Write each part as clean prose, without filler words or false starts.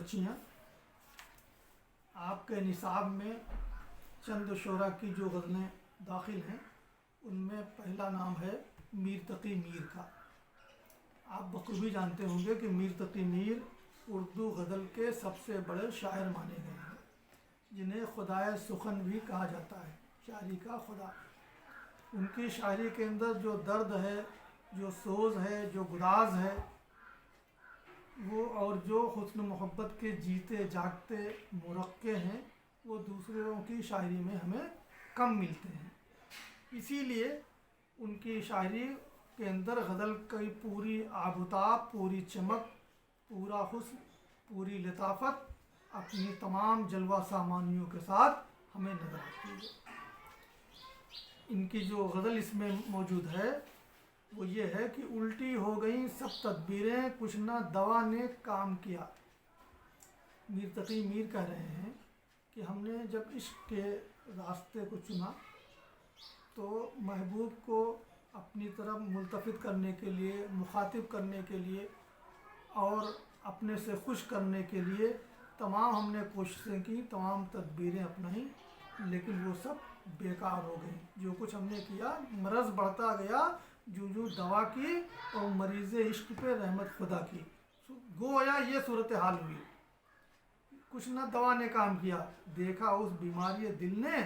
بچیاں، آپ کے نصاب میں چند شعراء کی جو غزلیں داخل ہیں ان میں پہلا نام ہے میر تقی میر کا۔ آپ بخوبی جانتے ہوں گے کہ میر تقی میر اردو غزل کے سب سے بڑے شاعر مانے گئے ہیں، جنہیں خدائے سخن بھی کہا جاتا ہے، شاعری کا خدا۔ ان کی شاعری کے اندر جو درد ہے، جو سوز ہے، جو گداز ہے، وہ اور جو حسن محبت کے جیتے جاگتے مرقع ہیں، وہ دوسروں کی شاعری میں ہمیں کم ملتے ہیں۔ اسی لیے ان کی شاعری کے اندر غزل کی پوری آب و تاب، پوری چمک، پورا حسن، پوری لطافت اپنی تمام جلوہ سامانیوں کے ساتھ ہمیں نظر آتی ہے۔ ان کی جو غزل اس میں موجود ہے وہ یہ ہے کہ الٹی ہو گئیں سب تدبیریں، کچھ نہ دوا نے کام کیا۔ میر تقی میر کہہ رہے ہیں کہ ہم نے جب عشق کے راستے کو چنا تو محبوب کو اپنی طرف ملتفت کرنے کے لیے، مخاطب کرنے کے لیے اور اپنے سے خوش کرنے کے لیے تمام ہم نے کوششیں کی، تمام تدبیریں اپنائیں، لیکن وہ سب بیکار ہو گئیں۔ جو کچھ ہم نے کیا، مرض بڑھتا گیا، جو دوا کی اور مریض عشق پہ رحمت خدا کی۔ گویا یہ صورتحال ہوئی، کچھ نہ دوا نے کام کیا، دیکھا اس بیماری دل نے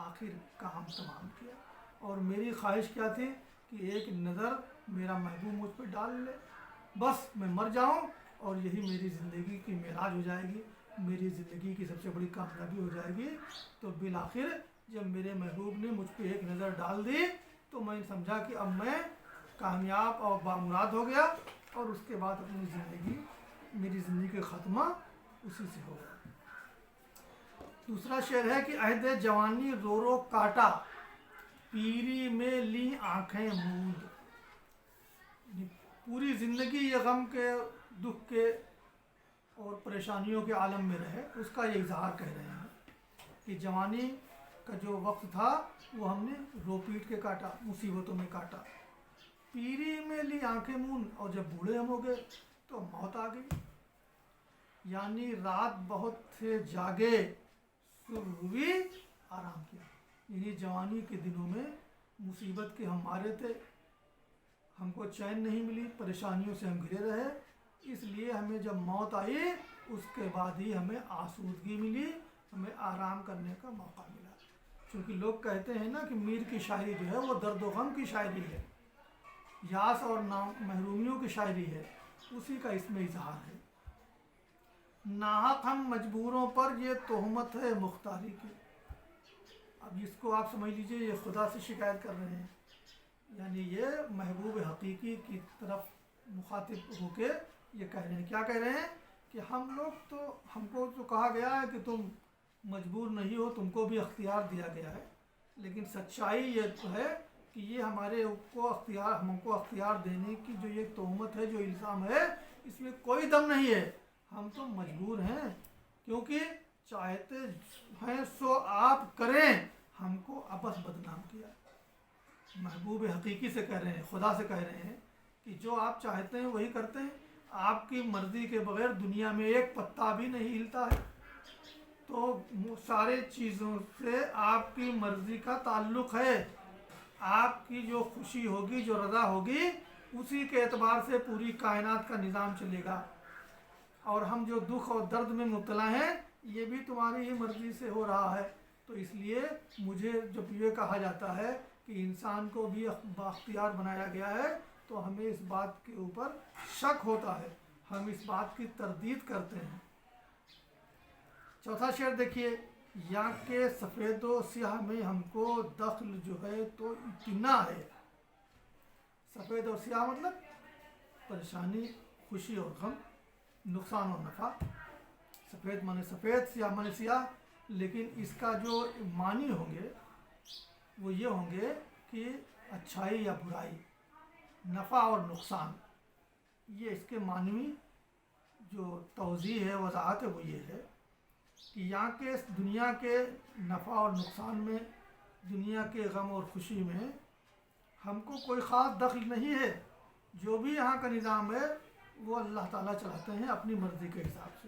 آخر کام تمام کیا۔ اور میری خواہش کیا تھی کہ ایک نظر میرا محبوب مجھ پہ ڈال لے، بس میں مر جاؤں اور یہی میری زندگی کی معراج ہو جائے گی، میری زندگی کی سب سے بڑی کامیابی ہو جائے گی۔ تو بالآخر جب میرے محبوب نے مجھ پہ ایک نظر ڈال دی تو میں نے سمجھا کہ اب میں کامیاب اور بامراد ہو گیا، اور اس کے بعد میری زندگی کا خاتمہ اسی سے ہوگا۔ دوسرا شعر ہے کہ عہد جوانی رو رو کاٹا، پیری میں لی آنکھیں موند۔ پوری زندگی یہ غم کے، دکھ کے اور پریشانیوں کے عالم میں رہے، اس کا یہ اظہار کہہ رہے ہیں کہ جوانی کا جو وقت تھا وہ ہم نے رو پیٹ کے کاٹا، مصیبتوں میں کاٹا۔ پیری میں لی آنکھیں موند، اور جب بوڑھے ہم ہو گئے تو موت آ گئی۔ یعنی رات بہت تھے جاگے، صبح ہوئی آرام کیا۔ یعنی جوانی کے دنوں میں مصیبت کے ہم مارے تھے، ہم کو چین نہیں ملی، پریشانیوں سے ہم گھرے رہے، اس لیے ہمیں جب موت آئی اس کے بعد ہی ہمیں آسودگی ملی، ہمیں آرام کرنے کا موقع ملا۔ چونکہ لوگ کہتے ہیں نا کہ میر کی شاعری جو ہے وہ درد و غم کی شاعری ہے، یاس اور محرومیوں کی شاعری ہے، اسی کا اس میں اظہار ہے۔ ناحق ہم مجبوروں پر یہ تہمت ہے مختاری کی۔ اب اس کو آپ سمجھ لیجئے یہ خدا سے شکایت کر رہے ہیں، یعنی یہ محبوب حقیقی کی طرف مخاطب ہو کے یہ کہہ رہے ہیں۔ کیا کہہ رہے ہیں کہ ہم کو تو کہا گیا ہے کہ تم مجبور نہیں ہو، تم کو بھی اختیار دیا گیا ہے، لیکن سچائی یہ ہے کہ یہ ہم کو اختیار دینے کی جو یہ تہمت ہے، جو الزام ہے، اس میں کوئی دم نہیں ہے۔ ہم تو مجبور ہیں، کیونکہ چاہتے ہیں سو آپ کریں، ہم کو ابس بدنام کیا۔ محبوب حقیقی سے کہہ رہے ہیں، خدا سے کہہ رہے ہیں کہ جو آپ چاہتے ہیں وہی کرتے ہیں، آپ کی مرضی کے بغیر دنیا میں ایک پتا بھی نہیں ہلتا ہے، تو سارے چیزوں سے آپ کی مرضی کا تعلق ہے۔ آپ کی جو خوشی ہوگی، جو رضا ہوگی، اسی کے اعتبار سے پوری کائنات کا نظام چلے گا، اور ہم جو دکھ اور درد میں مبتلا ہیں یہ بھی تمہاری ہی مرضی سے ہو رہا ہے۔ تو اس لیے مجھے جب یہ کہا جاتا ہے کہ انسان کو بھی بااختیار بنایا گیا ہے تو ہمیں اس بات کے اوپر شک ہوتا ہے، ہم اس بات کی تردید کرتے ہیں۔ چوتھا شعر دیکھیے، یا کہ سفید و سیاہ میں ہم کو دخل جو ہے تو اتنا ہے۔ سفید اور سیاہ مطلب پریشانی، خوشی اور غم، نقصان اور نفع۔ سفید مانے سفید، سیاہ مانے سیاہ، لیکن اس کا جو معنی ہوں گے وہ یہ ہوں گے کہ اچھائی یا برائی، نفع اور نقصان۔ یہ اس کے معنوی جو توضیح ہے، وضاحت ہے، وہ یہ ہے کہ یہاں کے دنیا کے نفع اور نقصان میں، دنیا کے غم اور خوشی میں ہم کو کوئی خاص دخل نہیں ہے۔ جو بھی یہاں کا نظام ہے وہ اللہ تعالیٰ چلاتے ہیں اپنی مرضی کے حساب سے،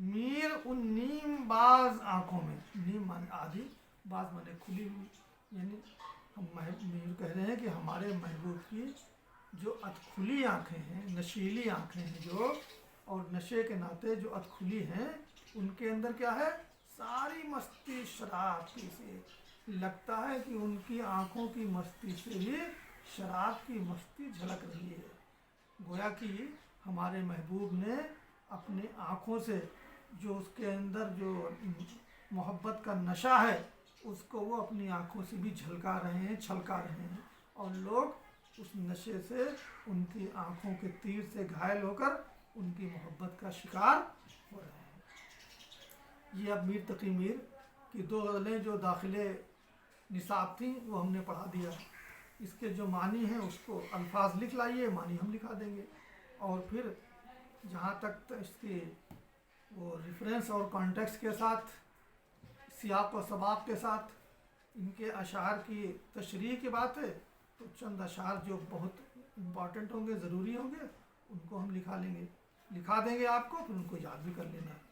میر ان نیم باز آنکھوں میں، نیم مانے آدھی، باز مانے کھلی ہوئی، یعنی ہم میر کہہ رہے ہیں کہ ہمارے محبوب کی جو ادکھلی آنکھیں ہیں، نشیلی آنکھیں ہیں جو، اور نشے کے ناطے جو ادکھلی ہیں، ان کے اندر کیا ہے؟ ساری مستی شراب کی سے، لگتا ہے کہ ان کی آنکھوں کی مستی سے ہی شراب کی مستی جھلک رہی ہے۔ گویا کہ ہمارے محبوب نے اپنی آنکھوں سے جو اس کے اندر جو محبت کا نشہ ہے، اس کو وہ اپنی آنکھوں سے بھی جھلکا رہے ہیں، چھلکا رہے ہیں، اور لوگ اس نشے سے ان کی آنکھوں کے تیر سے گھائل ہو کر ان کی محبت کا شکار ہو رہے ہیں۔ یہ اب میر تقی میر کی 2 غزلیں جو داخلے نصاب تھیں وہ ہم نے پڑھا دیا۔ اس کے جو معنی ہیں اس کو الفاظ لکھ لائیے، معنی ہم لکھا دیں گے، اور پھر جہاں تک اس کی وہ ریفرنس اور کانٹیکس کے ساتھ، سیاق و سباق کے ساتھ ان کے اشعار کی تشریح کی بات ہے، تو چند اشعار جو بہت امپورٹنٹ ہوں گے، ضروری ہوں گے، ان کو ہم لکھا دیں گے آپ کو، پھر ان کو یاد بھی کر لینا ہے۔